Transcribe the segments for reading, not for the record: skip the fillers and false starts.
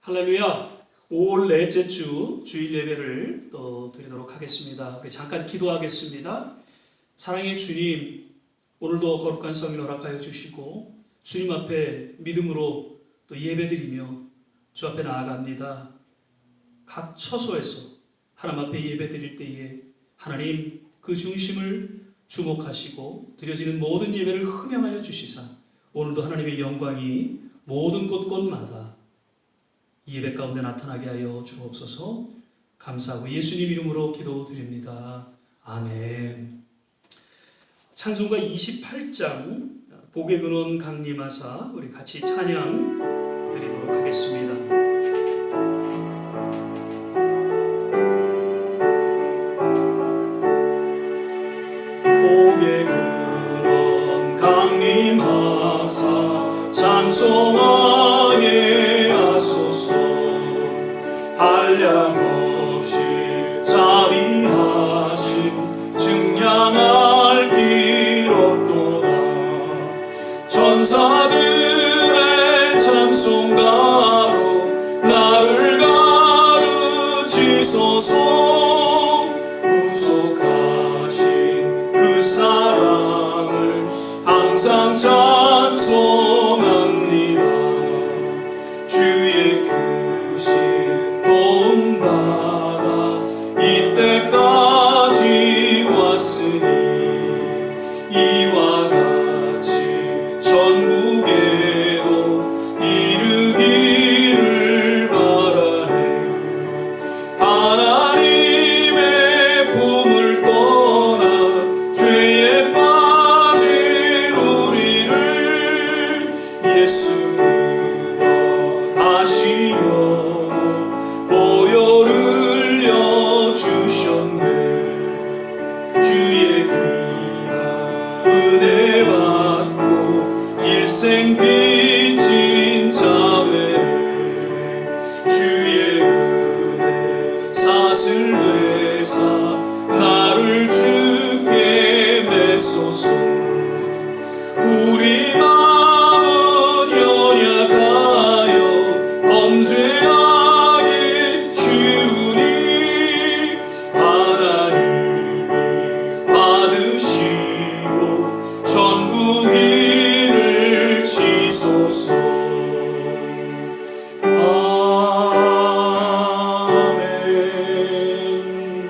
할렐루야. 5월 넷째 주 주일 예배를 또 드리도록 하겠습니다. 우리 잠깐 기도하겠습니다. 사랑의 주님, 오늘도 거룩한 성인 허락하여 주시고 주님 앞에 믿음으로 또 예배드리며 주 앞에 나아갑니다. 각 처소에서 하나님 앞에 예배드릴 때에 하나님 그 중심을 주목하시고 드려지는 모든 예배를 흠양하여 주시사 오늘도 하나님의 영광이 모든 곳곳마다 예배 가운데 나타나게 하여 주옵소서. 감사하고 예수님 이름으로 기도드립니다. 아멘. 찬송가 28장 복의 근원 강림하사 우리 같이 찬양 드리도록 하겠습니다. 복의 근원 강림하사 찬송하게 한량없이 자비하심 증량할 길 없도다. 천사들의 찬송가로 나를 가르치소서. 구속하신 그 사랑을 항상 찬송합니다. 주의 이때까지 왔으니 이와 같이 전국에도 이르기를 바라네. 하나님의 품을 떠나 죄에 빠진 우리를 예수로 하시려고 보혈을 주의 귀한 은혜 받고 일생 빚진 자매를 주의 은혜 사슬 되사 나를 주께 맺소서. 우리 마음은 연약하여 범죄하기 쉬우니 받으시고 전국인을 치소서. 아멘.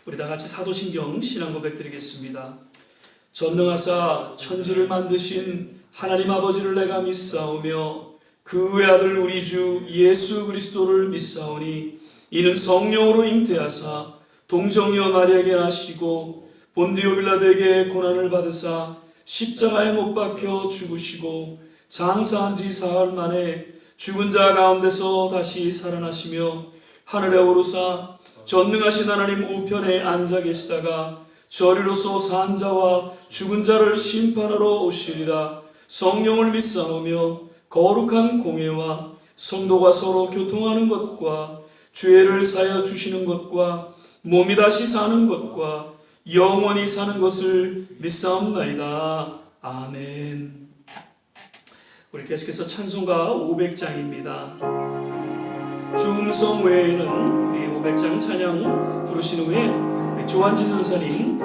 우리 다 같이 사도신경 신앙 고백 드리겠습니다. 전능하사 천지를 만드신 하나님 아버지를 내가 믿사오며 그 외아들 우리 주 예수 그리스도를 믿사오니 이는 성령으로 잉태하사 동정녀 마리아에게 나시고 본디오 빌라도에게 고난을 받으사 십자가에 못 박혀 죽으시고 장사한 지 사흘 만에 죽은 자 가운데서 다시 살아나시며 하늘에 오르사 전능하신 하나님 우편에 앉아 계시다가 저리로서 산 자와 죽은 자를 심판하러 오시리라. 성령을 믿사오며 거룩한 공회와 성도가 서로 교통하는 것과 죄를 사여 주시는 것과 몸이 다시 사는 것과 영원히 사는 것을 믿사옵나이다. 아멘. 우리 계속해서 찬송가 500장입니다. 주음성 외에는 우리 500장 찬양 부르신 후에 우리 조한진 전사님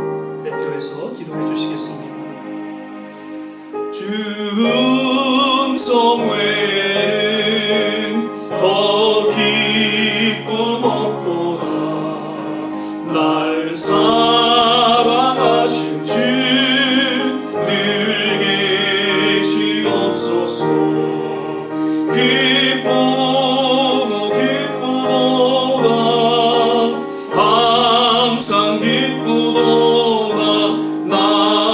대표해서 기도해 주시겠습니다. 주음성 외에는 더 기쁨 없도다. 날 사랑하신 주 늘 계시옵소서. 기쁘고 기쁘도다. 항상 기쁘도다. 나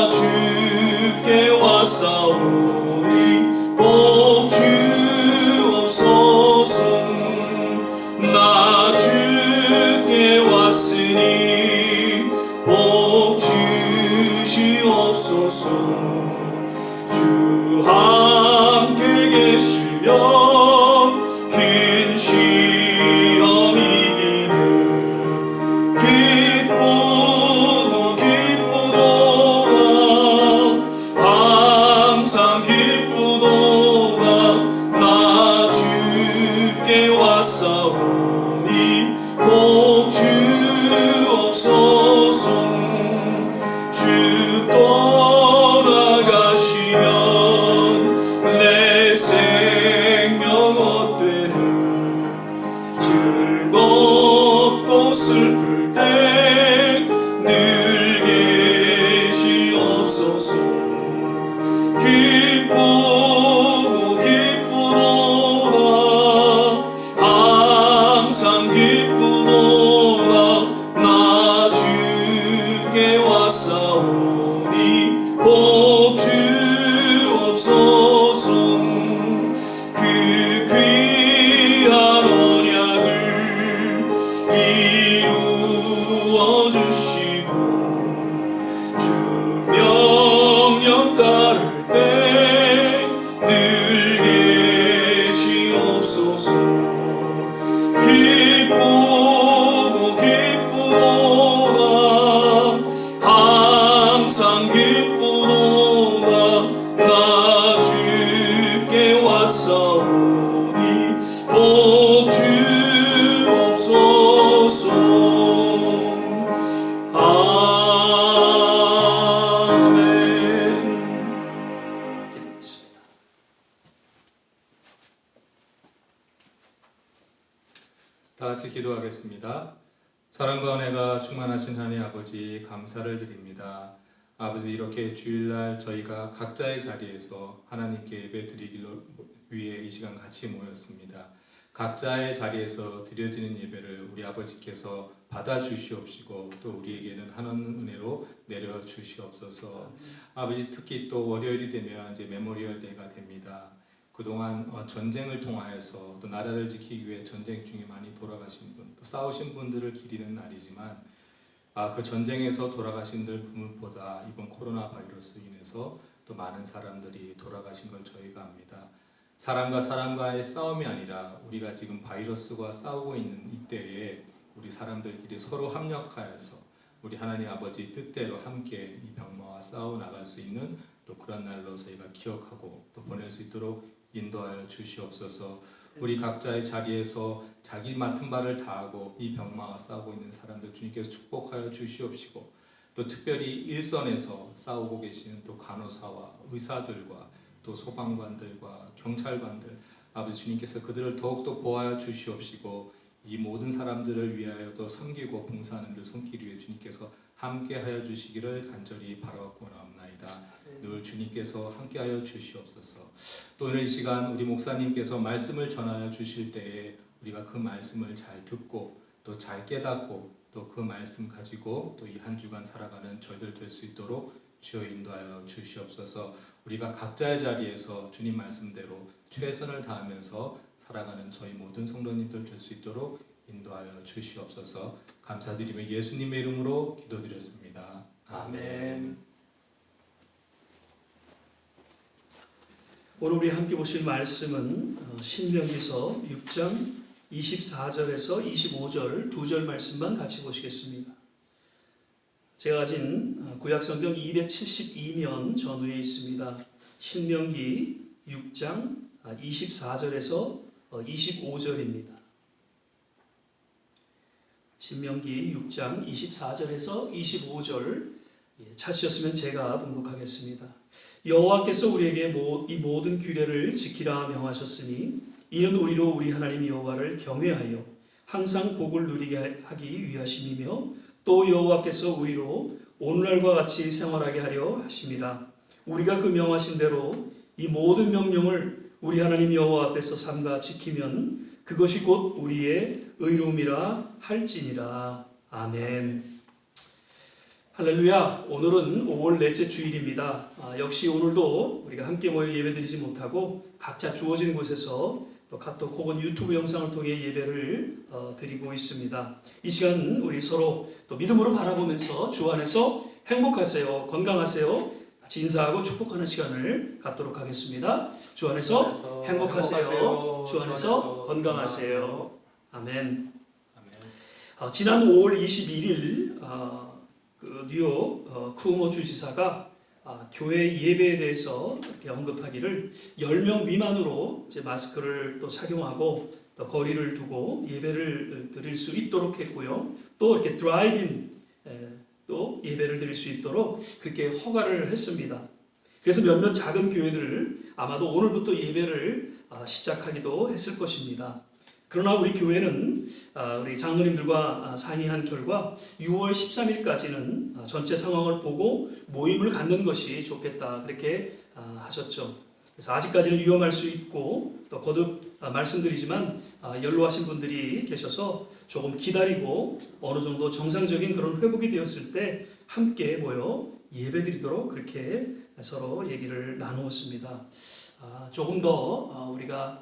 주께 왔사오니 복 주옵소서. 나 주께 왔으니 복 주시옵소서. 주 함께 계시면 긴 시험 이기는 기쁘고 기쁘도다. 항상 기쁘도다. 나 주 주께 왔사오니 복 주옵소서. 주 떠나가시면 내 생명 헛되는 즐겁고 슬플 때 늘 계시옵소서. 기쁘고 기쁘도다 항상 기쁘도다 나 주께 왔사오니 복 주옵소서. 그 귀한 언약을 이루어 주시고 주 명령 따를 때 늘 계시옵소서. 기쁘고 기쁘도다 항상 기쁘도다 나 주께 왔사오니 복 주옵소서. 아멘. 기도하겠습니다. 다 같이 기도하겠습니다. 사랑과 은혜가 충만하신 하나님 아버지 감사를 드립니다. 아버지 이렇게 주일날 저희가 각자의 자리에서 하나님께 예배 드리기 위해 이 시간 같이 모였습니다. 각자의 자리에서 드려지는 예배를 우리 아버지께서 받아 주시옵시고 또 우리에게는 하나님 은혜로 내려 주시옵소서. 아버지 특히 또 월요일이 되면 이제 메모리얼 데이가 됩니다. 그동안 전쟁을 통하여서 또 나라를 지키기 위해 전쟁 중에 많이 돌아가신 분, 또 싸우신 분들을 기리는 날이지만 그 전쟁에서 돌아가신 분들보다 이번 코로나 바이러스로 인해서 또 많은 사람들이 돌아가신 걸 저희가 압니다. 사람과 사람과의 싸움이 아니라 우리가 지금 바이러스와 싸우고 있는 이때에 우리 사람들끼리 서로 협력하여서 우리 하나님 아버지 뜻대로 함께 이 병마와 싸워 나갈 수 있는 또 그런 날로 저희가 기억하고 또 보낼 수 있도록 인도하여 주시옵소서. 우리 각자의 자리에서 자기 맡은 바를 다하고 이 병마와 싸우고 있는 사람들 주님께서 축복하여 주시옵시고 또 특별히 일선에서 싸우고 계시는 또 간호사와 의사들과 또 소방관들과 경찰관들 아버지 주님께서 그들을 더욱더 보호하여 주시옵시고 이 모든 사람들을 위하여 또 섬기고 봉사하는 들 손길 위에 주님께서 함께하여 주시기를 간절히 바라옵고 나옵나이다. 늘 주님께서 함께하여 주시옵소서. 또 오늘 이 시간 우리 목사님께서 말씀을 전하여 주실 때에 우리가 그 말씀을 잘 듣고 또 잘 깨닫고 또 그 말씀 가지고 또 이 한 주간 살아가는 저희들 될 수 있도록 주여 인도하여 주시옵소서. 우리가 각자의 자리에서 주님 말씀대로 최선을 다하면서 살아가는 저희 모든 성도님들 될 수 있도록 인도하여 주시옵소서. 감사드리며 예수님의 이름으로 기도드렸습니다. 아멘. 오늘 우리 함께 보실 말씀은 신명기서 6장 24절에서 25절 두 절 말씀만 같이 보시겠습니다. 제가 가진 구약성경 272면 전후에 있습니다. 신명기 6장 24절에서 25절입니다. 신명기 6장 24절에서 25절 찾으셨으면 제가 봉독하겠습니다. 여호와께서 우리에게 이 모든 규례를 지키라 명하셨으니 이는 우리로 우리 하나님 여호와를 경외하여 항상 복을 누리게 하기 위하심이며 또 여호와께서 우리로 오늘날과 같이 생활하게 하려 하심이라. 우리가 그 명하신 대로 이 모든 명령을 우리 하나님 여호와 앞에서 삼가 지키면 그것이 곧 우리의 의로움이라 할지니라. 아멘. 할렐루야. 오늘은 5월 넷째 주일입니다. 역시 오늘도 우리가 함께 모여 예배드리지 못하고 각자 주어진 곳에서 또 카톡 혹은 유튜브 영상을 통해 예배를 드리고 있습니다. 이 시간 우리 서로 또 믿음으로 바라보면서 주 안에서 행복하세요, 건강하세요 같이 인사하고 축복하는 시간을 갖도록 하겠습니다. 주 안에서 행복하세요, 주 안에서 건강하세요. 아멘. 지난 5월 21일 그 뉴욕 쿠오모 주지사가 교회 예배에 대해서 이렇게 언급하기를 10명 미만으로 이제 마스크를 또 착용하고 또 거리를 두고 예배를 드릴 수 있도록 했고요. 또 이렇게 드라이브인 또 예배를 드릴 수 있도록 그렇게 허가를 했습니다. 그래서 몇몇 작은 교회들 아마도 오늘부터 예배를 시작하기도 했을 것입니다. 그러나 우리 교회는 우리 장로님들과 상의한 결과 6월 13일까지는 전체 상황을 보고 모임을 갖는 것이 좋겠다 그렇게 하셨죠. 그래서 아직까지는 위험할 수 있고 또 거듭 말씀드리지만 연로하신 분들이 계셔서 조금 기다리고 어느 정도 정상적인 그런 회복이 되었을 때 함께 모여 예배드리도록 그렇게 서로 얘기를 나누었습니다. 조금 더 우리가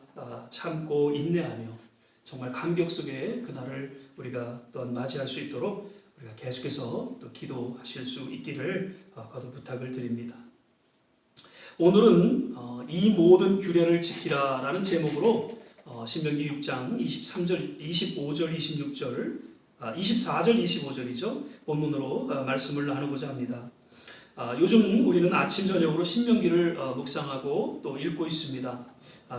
참고 인내하며 정말 감격 속에 그날을 우리가 또한 맞이할 수 있도록 우리가 계속해서 또 기도하실 수 있기를 거듭 부탁을 드립니다. 오늘은 이 모든 규례를 지키라라는 제목으로 신명기 6장 23절, 25절, 26절, 24절, 25절이죠. 본문으로 말씀을 나누고자 합니다. 요즘 우리는 아침 저녁으로 신명기를 묵상하고 또 읽고 있습니다.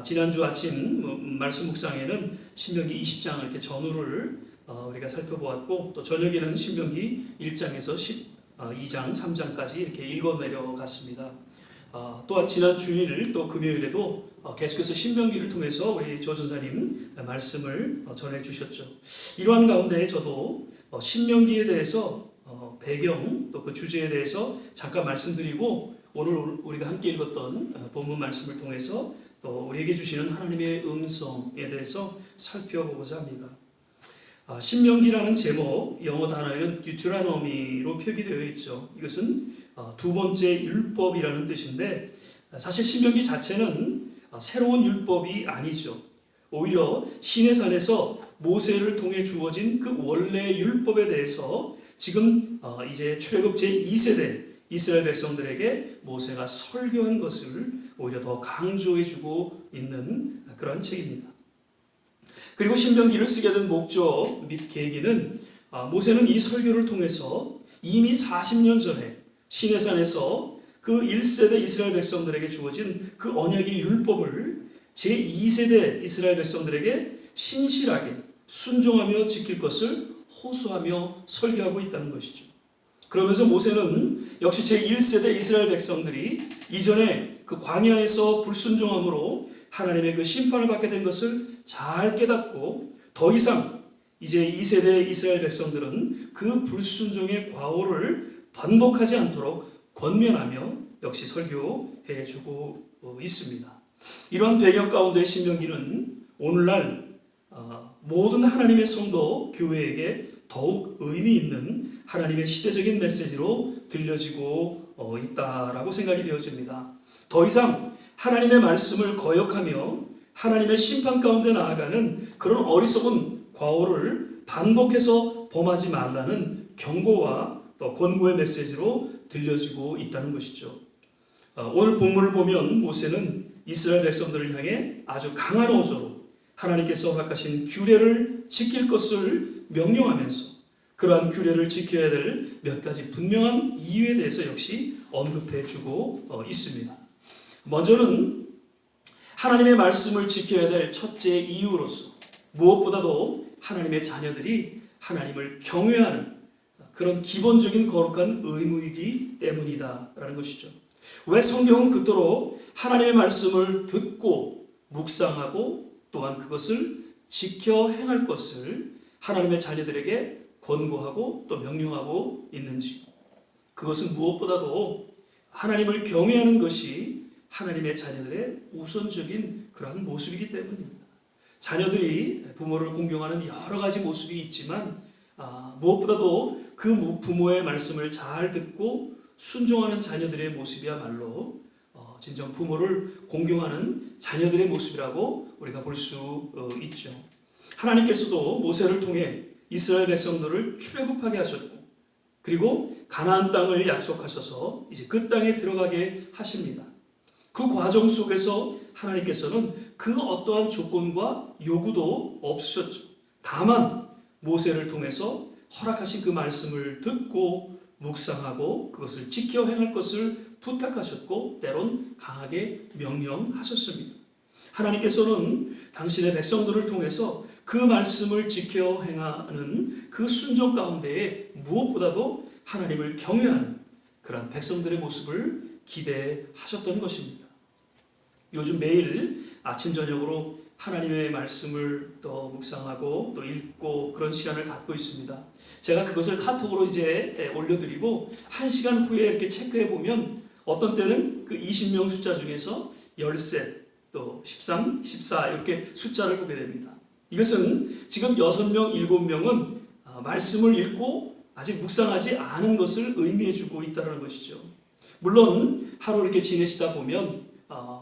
지난주 아침 말씀 묵상에는 신명기 20장을 이렇게 전후를 우리가 살펴보았고 또 저녁에는 신명기 1장에서 12장, 3장까지 이렇게 읽어 내려갔습니다. 또한 지난 주일 또 금요일에도 계속해서 신명기를 통해서 우리 조전사님 말씀을 전해 주셨죠. 이러한 가운데 저도 신명기에 대해서 배경 또 그 주제에 대해서 잠깐 말씀드리고 오늘 우리가 함께 읽었던 본문 말씀을 통해서 또 우리에게 주시는 하나님의 음성에 대해서 살펴보고자 합니다. 신명기라는 제목 영어 단어에는 듀트라노미로 표기되어 있죠. 이것은 두 번째 율법이라는 뜻인데 사실 신명기 자체는 새로운 율법이 아니죠. 오히려 시내산에서 모세를 통해 주어진 그 원래 율법에 대해서 지금 이제 출애굽 제2세대 이스라엘 백성들에게 모세가 설교한 것을 오히려 더 강조해주고 있는 그러한 책입니다. 그리고 신명기를 쓰게 된 목적 및 계기는 모세는 이 설교를 통해서 이미 40년 전에 시내산에서 그 1세대 이스라엘 백성들에게 주어진 그 언약의 율법을 제2세대 이스라엘 백성들에게 신실하게 순종하며 지킬 것을 호소하며 설교하고 있다는 것이죠. 그러면서 모세는 역시 제1세대 이스라엘 백성들이 이전에 그 광야에서 불순종함으로 하나님의 그 심판을 받게 된 것을 잘 깨닫고 더 이상 이제 2세대 이스라엘 백성들은 그 불순종의 과오를 반복하지 않도록 권면하며 역시 설교해 주고 있습니다. 이러한 배경 가운데 신명기는 오늘날 모든 하나님의 성도 교회에게 더욱 의미 있는 하나님의 시대적인 메시지로 들려지고 있다라고 생각이 되어집니다. 더 이상 하나님의 말씀을 거역하며 하나님의 심판 가운데 나아가는 그런 어리석은 과오를 반복해서 범하지 말라는 경고와 또 권고의 메시지로 들려지고 있다는 것이죠. 오늘 본문을 보면 모세는 이스라엘 백성들을 향해 아주 강한 어조로 하나님께서 허락하신 규례를 지킬 것을 명령하면서 그러한 규례를 지켜야 될 몇 가지 분명한 이유에 대해서 역시 언급해 주고 있습니다. 먼저는 하나님의 말씀을 지켜야 될 첫째 이유로서 무엇보다도 하나님의 자녀들이 하나님을 경외하는 그런 기본적인 거룩한 의무이기 때문이다라는 것이죠. 왜 성경은 그토록 하나님의 말씀을 듣고 묵상하고 또한 그것을 지켜 행할 것을 하나님의 자녀들에게 권고하고 또 명령하고 있는지, 그것은 무엇보다도 하나님을 경외하는 것이 하나님의 자녀들의 우선적인 그러한 모습이기 때문입니다. 자녀들이 부모를 공경하는 여러 가지 모습이 있지만 무엇보다도 그 부모의 말씀을 잘 듣고 순종하는 자녀들의 모습이야말로 진정 부모를 공경하는 자녀들의 모습이라고 우리가 볼 수 있죠. 하나님께서도 모세를 통해 이스라엘 백성들을 출애굽하게 하셨고 그리고 가나안 땅을 약속하셔서 이제 그 땅에 들어가게 하십니다. 그 과정 속에서 하나님께서는 그 어떠한 조건과 요구도 없으셨죠. 다만 모세를 통해서 허락하신 그 말씀을 듣고 묵상하고 그것을 지켜 행할 것을 부탁하셨고 때론 강하게 명령하셨습니다. 하나님께서는 당신의 백성들을 통해서 그 말씀을 지켜 행하는 그 순종 가운데에 무엇보다도 하나님을 경외하는 그러한 백성들의 모습을 기대하셨던 것입니다. 요즘 매일 아침 저녁으로 하나님의 말씀을 또 묵상하고 또 읽고 그런 시간을 갖고 있습니다. 제가 그것을 카톡으로 이제 올려드리고 1시간 후에 이렇게 체크해 보면 어떤 때는 그 20명 숫자 중에서 13, 또 13, 14 이렇게 숫자를 보게 됩니다. 이것은 지금 6명, 7명은 말씀을 읽고 아직 묵상하지 않은 것을 의미해 주고 있다는 것이죠. 물론 하루 이렇게 지내시다 보면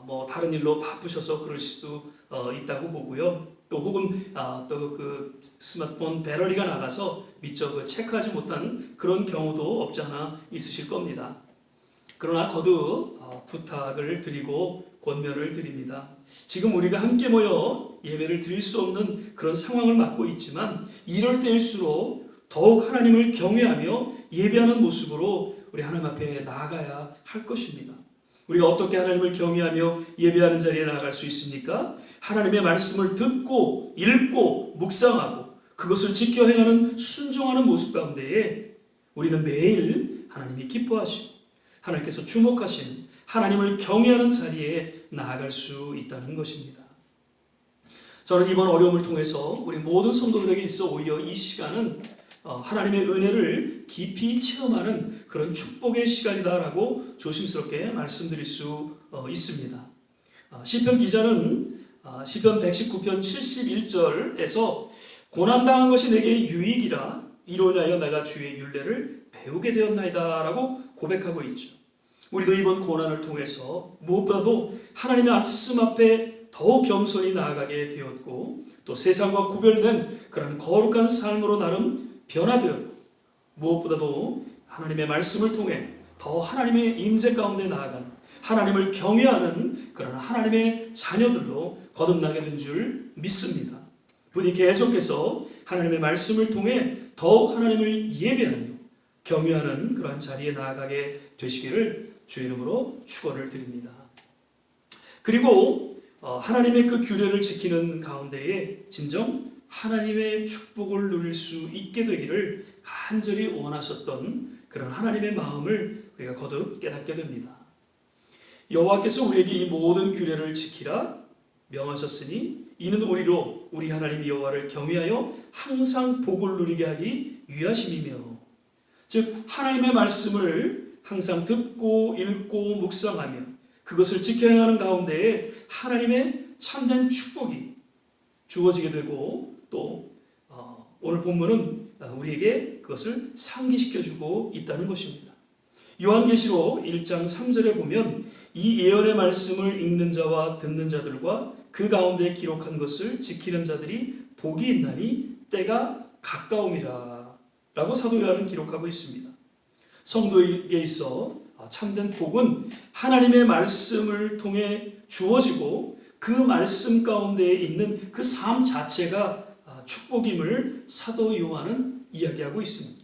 뭐 다른 일로 바쁘셔서 그럴 수도 있다고 보고요. 또 혹은 또 그 스마트폰 배터리가 나가서 미처 체크하지 못한 그런 경우도 없지 않아 있으실 겁니다. 그러나 거듭 부탁을 드리고 권면을 드립니다. 지금 우리가 함께 모여 예배를 드릴 수 없는 그런 상황을 맞고 있지만 이럴 때일수록 더욱 하나님을 경외하며 예배하는 모습으로 우리 하나님 앞에 나아가야 할 것입니다. 우리가 어떻게 하나님을 경외하며 예배하는 자리에 나아갈 수 있습니까? 하나님의 말씀을 듣고 읽고 묵상하고 그것을 지켜 행하는 순종하는 모습 가운데에 우리는 매일 하나님이 기뻐하시고 하나님께서 주목하신 하나님을 경외하는 자리에 나아갈 수 있다는 것입니다. 저는 이번 어려움을 통해서 우리 모든 성도들에게 있어 오히려 이 시간은 하나님의 은혜를 깊이 체험하는 그런 축복의 시간이다라고 조심스럽게 말씀드릴 수 있습니다. 시편 기자는 시편 119편 71절에서 고난당한 것이 내게 유익이라 이로 인하여 내가 주의 율례를 배우게 되었나이다 라고 고백하고 있죠. 우리도 이번 고난을 통해서 무엇보다도 하나님의 말씀 앞에 더욱 겸손히 나아가게 되었고 또 세상과 구별된 그런 거룩한 삶으로 나름 변화되었고 무엇보다도 하나님의 말씀을 통해 더 하나님의 임재 가운데 나아가는 하나님을 경외하는 그런 하나님의 자녀들로 거듭나게 된 줄 믿습니다. 부디 계속해서 하나님의 말씀을 통해 더욱 하나님을 예배하며 경외하는 그러한 자리에 나아가게 되시기를 주의 이름으로 축원을 드립니다. 그리고 하나님의 그 규례를 지키는 가운데에 진정 하나님의 축복을 누릴 수 있게 되기를 간절히 원하셨던 그런 하나님의 마음을 우리가 거듭 깨닫게 됩니다. 여호와께서 우리에게 이 모든 규례를 지키라 명하셨으니 이는 우리로 우리 하나님 여호와를 경외하여 항상 복을 누리게 하기 위하심이며 즉 하나님의 말씀을 항상 듣고 읽고 묵상하며 그것을 지켜 행하는 가운데에 하나님의 참된 축복이 주어지게 되고 또 오늘 본문은 우리에게 그것을 상기시켜주고 있다는 것입니다. 요한계시록 1장 3절에 보면 이 예언의 말씀을 읽는 자와 듣는 자들과 그 가운데 기록한 것을 지키는 자들이 복이 있나니 때가 가까움이라 라고 사도 요한은 기록하고 있습니다. 성도에게 있어 참된 복은 하나님의 말씀을 통해 주어지고 그 말씀 가운데 있는 그 삶 자체가 축복임을 사도 요한은 이야기하고 있습니다.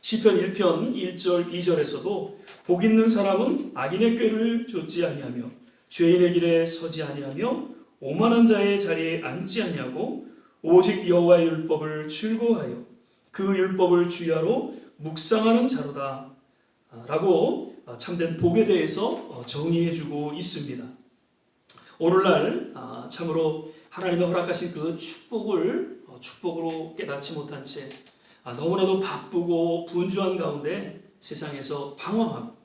시편 1편 1절 2절에서도 복 있는 사람은 악인의 꾀를 좇지 아니하며 죄인의 길에 서지 아니하며 오만한 자의 자리에 앉지 아니하고 오직 여호와의 율법을 즐거워하여 그 율법을 주야로 묵상하는 자로다 라고 참된 복에 대해서 정의해주고 있습니다. 오늘날 참으로 하나님의 허락하신 그 축복을 축복으로 깨닫지 못한 채 너무나도 바쁘고 분주한 가운데 세상에서 방황하고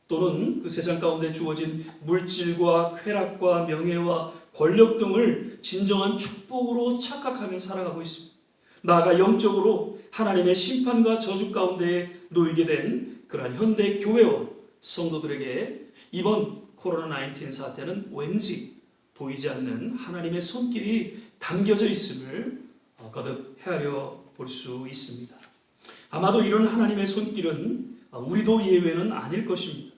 또는 그 세상 가운데 주어진 물질과 쾌락과 명예와 권력 등을 진정한 축복으로 착각하며 살아가고 있습니다. 나아가 영적으로 하나님의 심판과 저주 가운데 놓이게 된 그러한 현대 교회와 성도들에게 이번 코로나19 사태는 왠지 보이지 않는 하나님의 손길이 담겨져 있음을 거듭 헤아려 볼 수 있습니다. 아마도 이런 하나님의 손길은 우리도 예외는 아닐 것입니다.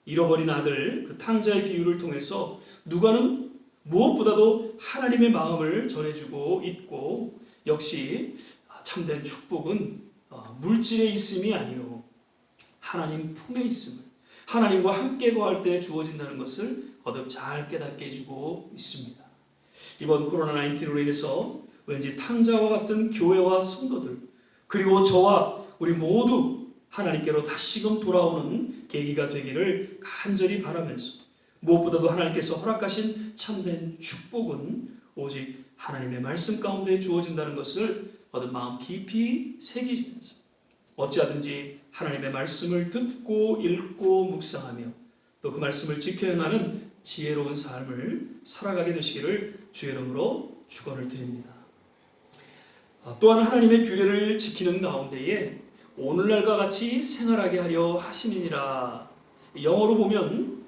잃어버린 아들 그 탕자의 비유를 통해서 누가는 무엇보다도 하나님의 마음을 전해주고 있고 역시 참된 축복은 물질에 있음이 아니요 하나님 품에 있음을 하나님과 함께 거할 때 주어진다는 것을 거듭 잘 깨닫게 해주고 있습니다. 이번 코로나19로 인해서 왠지 탕자와 같은 교회와 성도들, 그리고 저와 우리 모두 하나님께로 다시금 돌아오는 계기가 되기를 간절히 바라면서, 무엇보다도 하나님께서 허락하신 참된 축복은 오직 하나님의 말씀 가운데 주어진다는 것을 거듭 마음 깊이 새기면서 어찌하든지 하나님의 말씀을 듣고 읽고 묵상하며 또 그 말씀을 지켜 행하는 지혜로운 삶을 살아가게 되시기를 주의 이름으로 축원을 드립니다. 또한 하나님의 규례를 지키는 가운데에 오늘날과 같이 생활하게 하려 하심이니라. 영어로 보면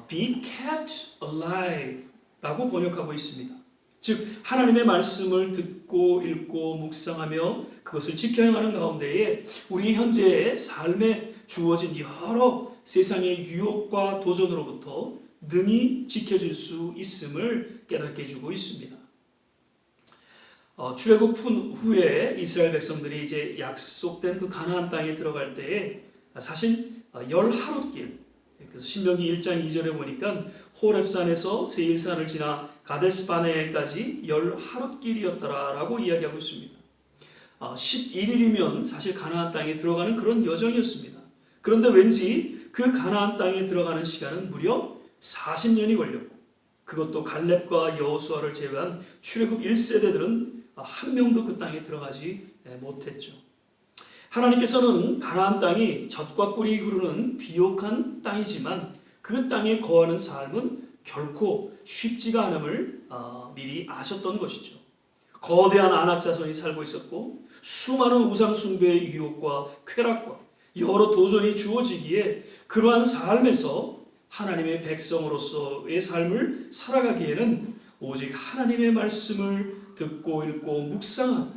be kept alive 라고 번역하고 있습니다. 즉 하나님의 말씀을 듣고 읽고 묵상하며 그것을 지켜 행하는 가운데에 우리 현재의 삶에 주어진 여러 세상의 유혹과 도전으로부터 능히 지켜질 수 있음을 깨닫게 해주고 있습니다. 출애굽 후에 이스라엘 백성들이 이제 약속된 그 가나안 땅에 들어갈 때에 사실 10하룻길, 그래서 신명기 1장 2절에 보니까 호렙산에서 세일산을 지나 가데스바네까지 10하룻길이었더라라고 이야기하고 있습니다. 11일이면 사실 가나안 땅에 들어가는 그런 여정이었습니다. 그런데 왠지 그 가나안 땅에 들어가는 시간은 무려 40년이 걸렸고, 그것도 갈렙과 여호수아를 제외한 출애굽 1세대들은 한 명도 그 땅에 들어가지 못했죠. 하나님께서는 가나안 땅이 젖과 꿀이 흐르는 비옥한 땅이지만 그 땅에 거하는 삶은 결코 쉽지가 않음을 미리 아셨던 것이죠. 거대한 아낙 자손이 살고 있었고 수많은 우상 숭배의 유혹과 쾌락과 여러 도전이 주어지기에 그러한 삶에서 하나님의 백성으로서의 삶을 살아가기에는 오직 하나님의 말씀을 듣고 읽고 묵상하고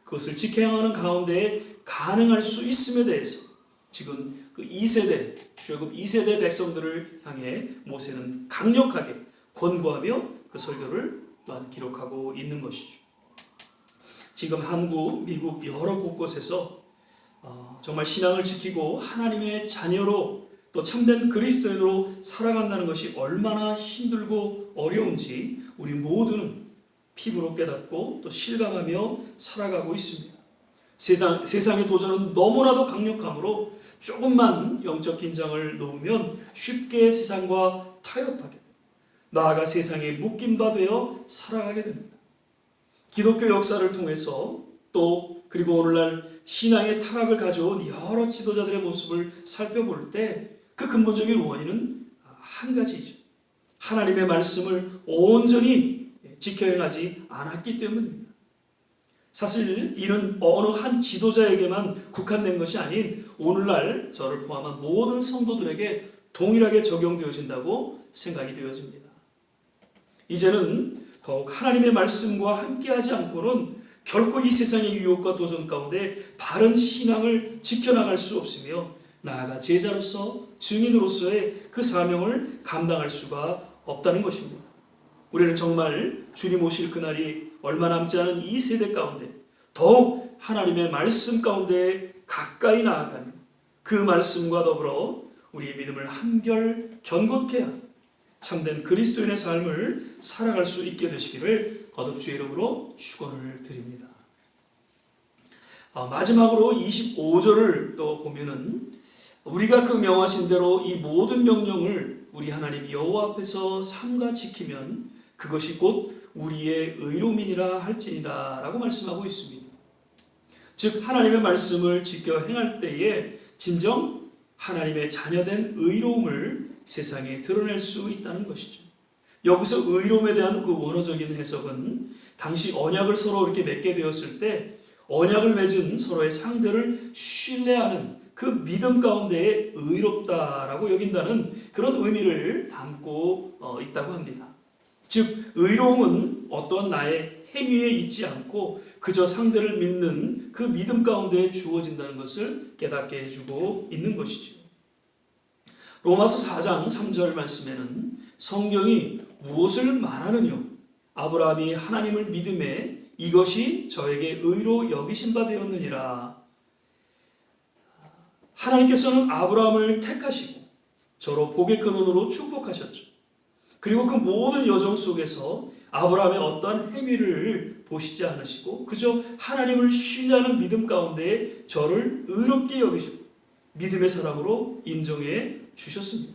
그것을 지켜하는 가운데 가능할 수 있음에 대해서 지금 그 2세대, 출애굽 2세대 백성들을 향해 모세는 강력하게 권고하며 그 설교를 또한 기록하고 있는 것이죠. 지금 한국, 미국 여러 곳곳에서 정말 신앙을 지키고 하나님의 자녀로 또 참된 그리스도인으로 살아간다는 것이 얼마나 힘들고 어려운지 우리 모두는 피부로 깨닫고 또 실감하며 살아가고 있습니다. 세상의 도전은 너무나도 강력하므로 조금만 영적 긴장을 놓으면 쉽게 세상과 타협하게 됩니다. 나아가 세상에 묶임바 되어 살아가게 됩니다. 기독교 역사를 통해서 또 그리고 오늘날 신앙의 타락을 가져온 여러 지도자들의 모습을 살펴볼 때 그 근본적인 원인은 한 가지죠. 하나님의 말씀을 온전히 지켜 행하지 않았기 때문입니다. 사실 이는 어느 한 지도자에게만 국한된 것이 아닌 오늘날 저를 포함한 모든 성도들에게 동일하게 적용되어진다고 생각이 되어집니다. 이제는 더욱 하나님의 말씀과 함께하지 않고는 결코 이 세상의 유혹과 도전 가운데 바른 신앙을 지켜나갈 수 없으며 나아가 제자로서 증인으로서의 그 사명을 감당할 수가 없다는 것입니다. 우리는 정말 주님 오실 그날이 얼마 남지 않은 이 세대 가운데 더욱 하나님의 말씀 가운데 가까이 나아가며 그 말씀과 더불어 우리의 믿음을 한결 견고케 하며 참된 그리스도인의 삶을 살아갈 수 있게 되시기를 거듭 주의 이름으로 축원을 드립니다. 마지막으로 25절을 또 보면은 우리가 그 명하신 대로 이 모든 명령을 우리 하나님 여호와 앞에서 삼가 지키면 그것이 곧 우리의 의로움이니라 할지니라 라고 말씀하고 있습니다. 즉 하나님의 말씀을 지켜 행할 때에 진정 하나님의 자녀된 의로움을 세상에 드러낼 수 있다는 것이죠. 여기서 의로움에 대한 그 원어적인 해석은 당시 언약을 서로 이렇게 맺게 되었을 때 언약을 맺은 서로의 상대를 신뢰하는 그 믿음 가운데에 의롭다라고 여긴다는 그런 의미를 담고 있다고 합니다. 즉 의로움은 어떤 나의 행위에 있지 않고 그저 상대를 믿는 그 믿음 가운데 주어진다는 것을 깨닫게 해주고 있는 것이죠. 로마서 4장 3절 말씀에는 성경이 무엇을 말하느냐? 아브라함이 하나님을 믿음에 이것이 저에게 의로 여기신 바 되었느니라. 하나님께서는 아브라함을 택하시고 저로 복의 근원으로 축복하셨죠. 그리고 그 모든 여정 속에서 아브라함의 어떠한 행위를 보시지 않으시고 그저 하나님을 신뢰하는 믿음 가운데 저를 의롭게 여기시고 믿음의 사람으로 인정해 주셨습니다.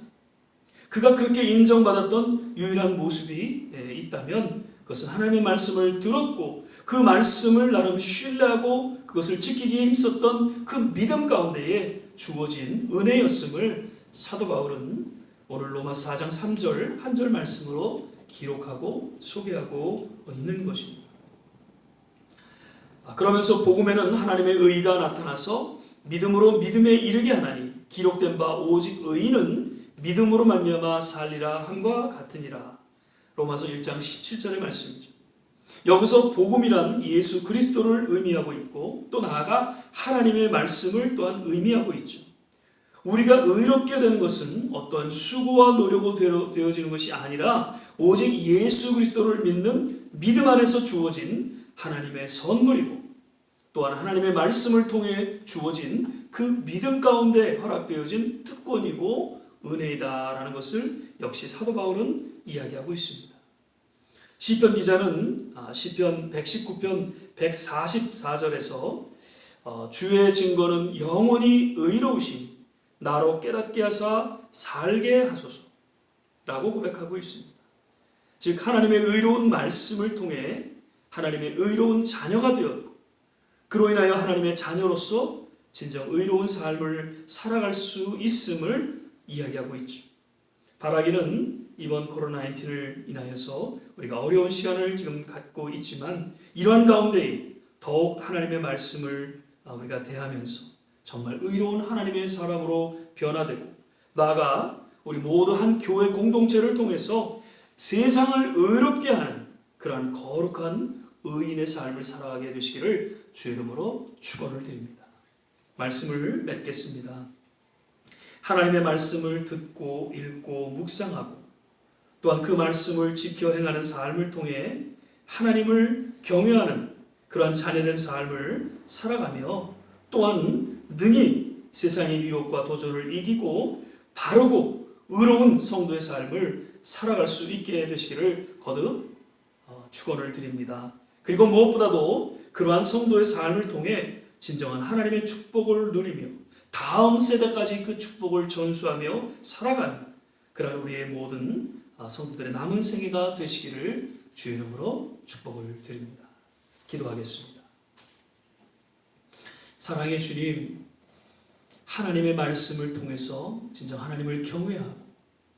그가 그렇게 인정받았던 유일한 모습이 있다면 그것은 하나님의 말씀을 들었고 그 말씀을 나름 신뢰하고 그것을 지키기에 힘썼던 그 믿음 가운데에 주어진 은혜였음을 사도 바울은 오늘 로마서 4장 3절 한 절 말씀으로 기록하고 소개하고 있는 것입니다. 그러면서 복음에는 하나님의 의가 나타나서 믿음으로 믿음에 이르게 하나니 기록된 바 오직 의인은 믿음으로 말미암아 살리라 함과 같으니라. 로마서 1장 17절의 말씀이죠. 여기서 복음이란 예수 그리스도를 의미하고 있고 또 나아가 하나님의 말씀을 또한 의미하고 있죠. 우리가 의롭게 되는 것은 어떠한 수고와 노력으로 되어지는 것이 아니라 오직 예수 그리스도를 믿는 믿음 안에서 주어진 하나님의 선물이고 또한 하나님의 말씀을 통해 주어진 그 믿음 가운데 허락되어진 특권이고 은혜이다라는 것을 역시 사도 바울은 이야기하고 있습니다. 시편 기자는 시편 119편 144절에서 주의 증거는 영원히 의로우시니 나로 깨닫게 하사 살게 하소서라고 고백하고 있습니다. 즉 하나님의 의로운 말씀을 통해 하나님의 의로운 자녀가 되었고 그로 인하여 하나님의 자녀로서 진정 의로운 삶을 살아갈 수 있음을 이야기하고 있죠. 바라기는 이번 코로나19를 인하여서 우리가 어려운 시간을 지금 갖고 있지만 이러한 가운데 더욱 하나님의 말씀을 우리가 대하면서 정말 의로운 하나님의 사람으로 변화되고 나아가 우리 모두 한 교회 공동체를 통해서 세상을 의롭게 하는 그러한 거룩한 의인의 삶을 살아가게 되시기를 주의 이름으로 축원을 드립니다. 말씀을 맺겠습니다. 하나님의 말씀을 듣고 읽고 묵상하고 또한 그 말씀을 지켜 행하는 삶을 통해 하나님을 경외하는 그러한 자녀된 삶을 살아가며 또한 능히 세상의 유혹과 도전을 이기고 바르고 의로운 성도의 삶을 살아갈 수 있게 되시기를 거듭 축원을 드립니다. 그리고 무엇보다도 그러한 성도의 삶을 통해 진정한 하나님의 축복을 누리며 다음 세대까지 그 축복을 전수하며 살아가는 그러한 우리의 모든 성도들의 남은 생애가 되시기를 주의 이름으로 축복을 드립니다. 기도하겠습니다. 사랑의 주님, 하나님의 말씀을 통해서 진정 하나님을 경외하고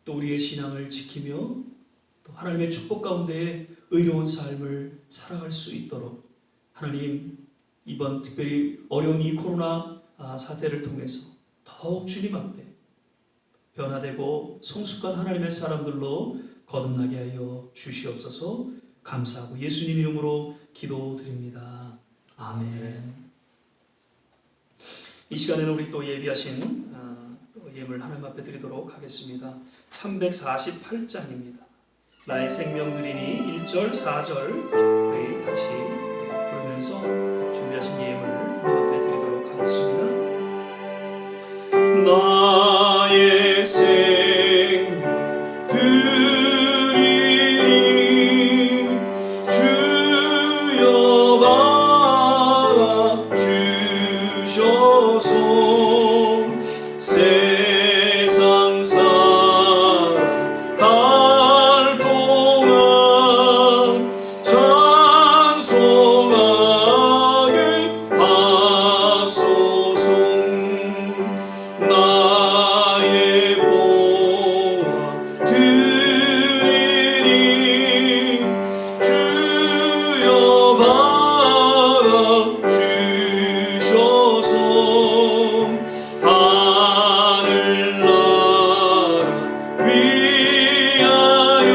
또 우리의 신앙을 지키며 또 하나님의 축복 가운데 의로운 삶을 살아갈 수 있도록 하나님 이번 특별히 어려운 이 코로나 사태를 통해서 더욱 주님 앞에 변화되고 성숙한 하나님의 사람들로 거듭나게 하여 주시옵소서. 감사하고 예수님 이름으로 기도드립니다. 아멘. 이 시간에는 우리 또 예비하신 예물 하나님 앞에 드리도록 하겠습니다. 348장입니다. 나의 생명 드리니 1절 4절 우리 같이 부르면서 준비하신 예물 하나님 앞에 드리도록 하겠습니다. 나의 생명 드리니 주여 받아 주셔서 세상 살아갈 동안 찬송하게 하소서. 나의 보아 드리니 주여 받아 주셔서 하늘나라 위하여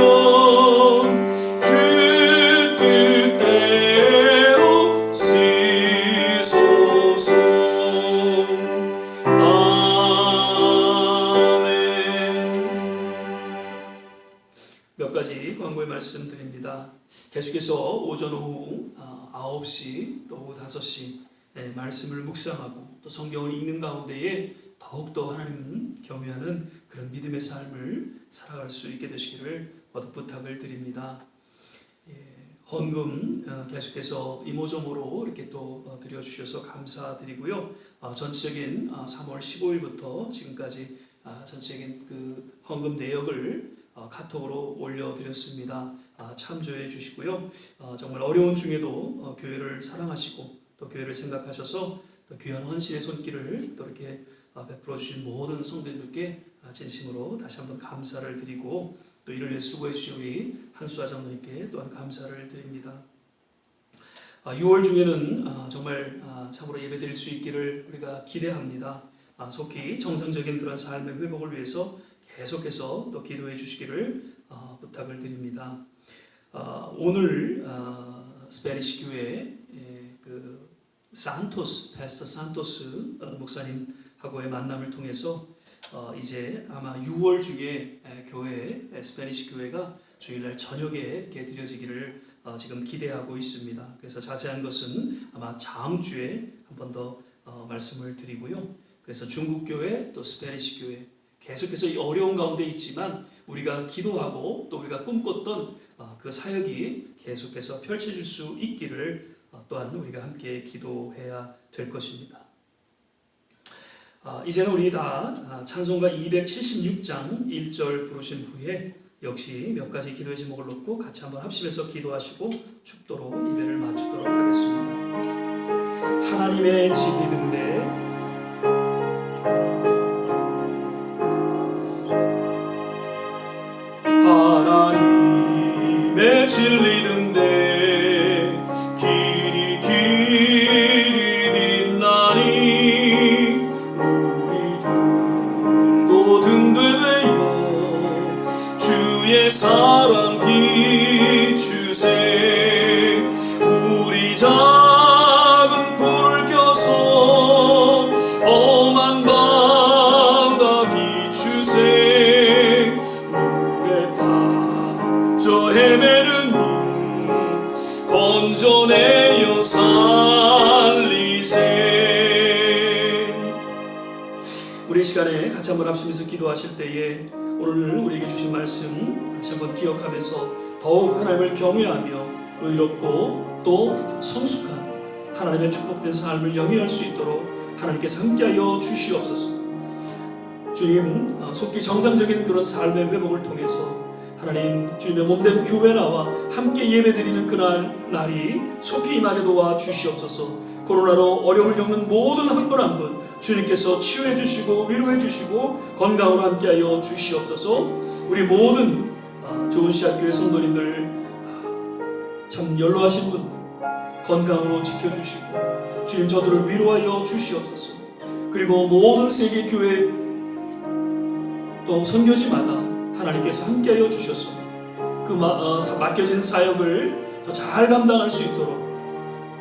주 뜻대로 쓰소서. 몇 가지 광고의 말씀 드립니다. 계속해서 오전 오후 9시 또 오후 5시 말씀을 묵상하고 또 성경을 읽는 가운데에 더욱더 하나님 경외하는 그런 믿음의 삶을 살아갈 수 있게 되시기를 거듭 부탁을 드립니다. 헌금 계속해서 이모저모로 이렇게 또 드려주셔서 감사드리고요. 전체적인 3월 15일부터 지금까지 전체적인 그 헌금 내역을 카톡으로 올려드렸습니다. 참조해 주시고요. 정말 어려운 중에도 교회를 사랑하시고 또 교회를 생각하셔서 또 귀한 헌신의 손길을 또 이렇게 베풀어 주신 모든 성도님들께 진심으로 다시 한번 감사를 드리고 또 이를 위해 수고해 주신 우리 한수아 장로님께 또한 감사를 드립니다. 6월 중에는 정말 참으로 예배드릴 수 있기를 우리가 기대합니다. 속히 정상적인 그런 삶의 회복을 위해서 계속해서 또 기도해 주시기를 부탁을 드립니다. 오늘 스페니시 교회 그 패스터 산토스 목사님하고의 만남을 통해서 이제 아마 6월 중에 스페니시 교회가 주일날 저녁에 이렇게 드려지기를 지금 기대하고 있습니다. 그래서 자세한 것은 아마 다음 주에 한 번 더 말씀을 드리고요. 그래서 중국 교회 또 스페니시 교회 계속해서 이 어려운 가운데 있지만 우리가 기도하고 또 우리가 꿈꿨던 그 사역이 계속해서 펼쳐질 수 있기를 또한 우리가 함께 기도해야 될 것입니다. 이제는 우리 다 찬송가 276장 1절 부르신 후에 역시 몇 가지 기도의 제목을 놓고 같이 한번 합심해서 기도하시고 축도로 예배를 마치도록 하겠습니다. 하나님의 집이 등대 하나님의 진리 등대 길이 빛나니 우리들도 등대되어 주의 사랑 비추세 우리 작은 불을 켜서 험한 바다 비추세 물에 빠져 헤매는 건져내어 살리세. 우리 시간에 같이 한번 합심해서 기도하실 때에 오늘 우리에게 주신 말씀 다시 한번 기억하면서 더욱 하나님을 경외하며 의롭고 또 성숙한 하나님의 축복된 삶을 영위할 수 있도록 하나님께서 함께하여 주시옵소서. 주님, 속히 정상적인 그런 삶의 회복을 통해서 하나님 주님의 몸된 교회 나와 함께 예배드리는 날이 속히 임하게 도와 주시옵소서. 코로나로 어려움을 겪는 모든 한 분 한 분 주님께서 치유해 주시고 위로해 주시고 건강으로 함께하여 주시옵소서. 우리 모든 좋은 씨앗교회 성도님들 참 연로하신 분들 건강으로 지켜주시고 주님 저들을 위로하여 주시옵소서. 그리고 모든 세계 교회 또 선교지마다 하나님께서 함께하여 주셔서 그 맡겨진 사역을 또 잘 감당할 수 있도록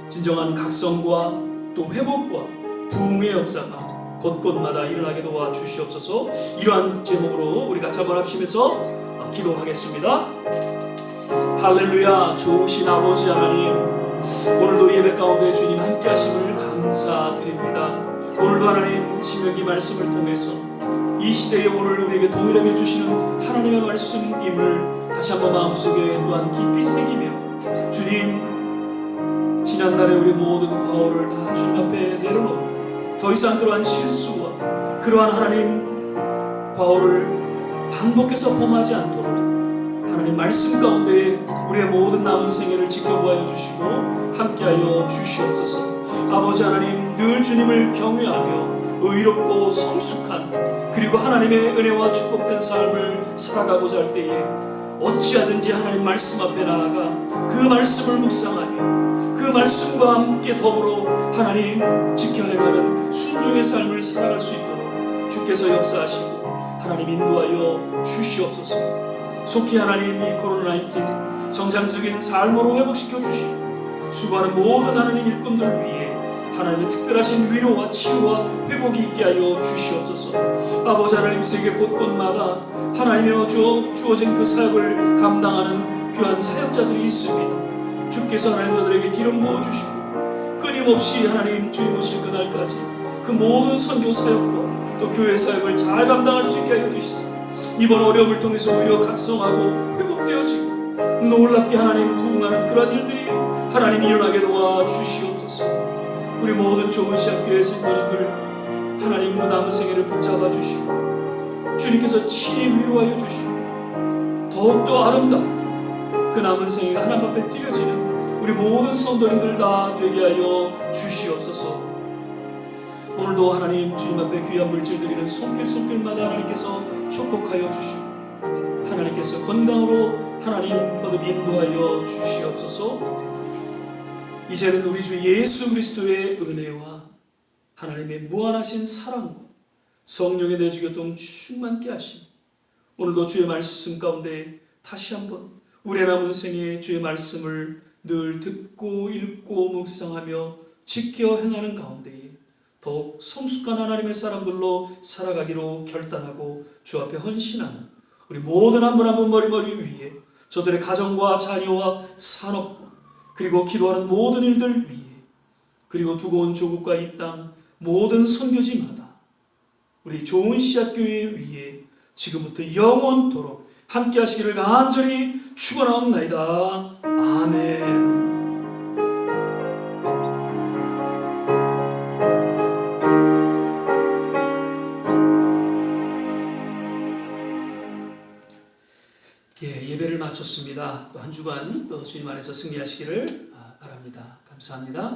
진정한 각성과 또 회복과 부흥의 역사가 곳곳마다 일어나게 도와 주시옵소서. 이러한 제목으로 우리 같이 한번 합심해서 기도하겠습니다. 할렐루야. 좋으신 아버지 하나님, 오늘도 예배 가운데 주님 함께 하심을 감사드립니다. 오늘도 하나님 신명기 말씀을 통해서 이 시대에 오늘 우리에게 동일하게 주시는 하나님의 말씀임을 다시 한번 마음속에 또한 깊이 새기며 주님 지난날에 우리 모든 과오를 다 주님 앞에 내려놓고 더 이상 그러한 실수와 그러한 하나님 과오를 반복해서 범하지 않도록 하나님 말씀 가운데 우리의 모든 남은 생애를 지켜보아 주시고 함께하여 주시옵소서. 아버지 하나님, 늘 주님을 경외하며 의롭고 성숙한 그리고 하나님의 은혜와 축복된 삶을 살아가고자 할 때에 어찌하든지 하나님 말씀 앞에 나아가 그 말씀을 묵상하며 그 말씀과 함께 더불어 하나님 지켜내가는 순종의 삶을 살아갈 수 있도록 주께서 역사하시고 하나님 인도하여 주시옵소서. 속히 하나님 이 코로나19 정상적인 삶으로 회복시켜 주시고 수고하는 모든 하나님 일꾼들 위해 하나님의 특별하신 위로와 치유와 회복이 있게 하여 주시옵소서. 아버지 하나님 세계 곳곳마다 하나님의 주어진 그 사역을 감당하는 귀한 사역자들이 있습니다. 주께서 하나님 저들에게 기름 부어주시고 끊임없이 하나님 주님 오실 그날까지 그 모든 선교 사역과 또 교회 사역을 잘 감당할 수 있게 하여 주시사 이번 어려움을 통해서 오히려 각성하고 회복 회복되어지고 놀랍게 하나님 부흥하는 그런 일들이 하나님 일어나게 도와주시옵소서. 우리 모든 좋은 시합교회 성도님들 하나님 그 남은 생애를 붙잡아 주시고 주님께서 친히 위로하여 주시고 더욱더 아름답게 그 남은 생애가 하나님 앞에 드려지는 우리 모든 성도님들 다 되게 하여 주시옵소서. 오늘도 하나님 주님 앞에 귀한 물질 드리는 손길마다 하나님께서 축복하여 주시고 하나님께서 건강으로 하나님 거듭 인도하여 주시옵소서. 이제는 우리 주 예수 그리스도의 은혜와 하나님의 무한하신 사랑과 성령의 내주교통 충만케 하심, 오늘도 주의 말씀 가운데 다시 한번 우리의 남은 생에 주의 말씀을 늘 듣고 읽고 묵상하며 지켜 행하는 가운데에 더욱 성숙한 하나님의 사람들로 살아가기로 결단하고 주 앞에 헌신하는 우리 모든 한 분 한 분 머리 위에 저들의 가정과 자녀와 산업과 그리고 기도하는 모든 일들 위에 그리고 두고 온 조국과 이 땅 모든 선교지마다 우리 좋은 씨앗교회 위에 지금부터 영원토록 함께 하시기를 간절히 축원하옵나이다. 아멘. 예배를 마쳤습니다. 또 한 주간 또 주님 안에서 승리하시기를 바랍니다. 감사합니다.